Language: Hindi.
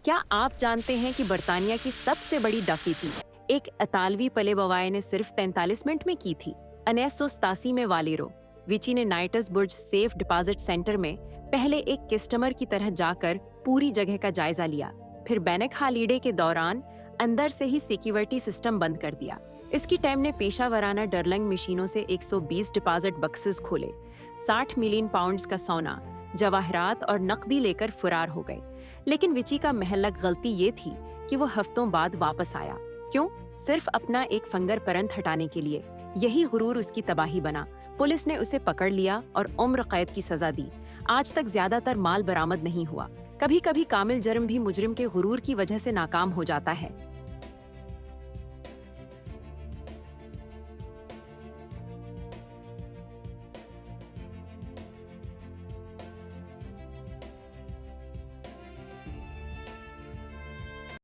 क्या आप जानते हैं कि बर्तानिया की सबसे बड़ी डकैती एक इतालवी पले बवाए ने सिर्फ 43 मिनट में की थी? 1987 में वालेरो विची ने नाइटस बुर्ज सेफ डिपॉजिट सेंटर में पहले एक कस्टमर की तरह जाकर पूरी जगह का जायजा लिया। फिर बैनक हॉलीडे के दौरान अंदर से ही सिक्योरिटी सिस्टम बंद कर दिया। इसकी टीम ने पेशावराना डरलंग मशीनों से 120 डिपॉजिट बक्सेस खोले, 60 मिलियन पाउंड्स का सोना, जवाहरात और नकदी लेकर फरार हो गए। लेकिन विची का महलक गलती ये थी कि वो हफ्तों बाद वापस आया। क्यों? सिर्फ अपना एक फंगर परंत हटाने के लिए। यही गुरूर उसकी तबाही बना। पुलिस ने उसे पकड़ लिया और उम्र कैद की सजा दी। आज तक ज्यादातर माल बरामद नहीं हुआ। कभी कभी कामिल जर्म भी मुजरिम के गुरूर की वजह से नाकाम हो जाता है।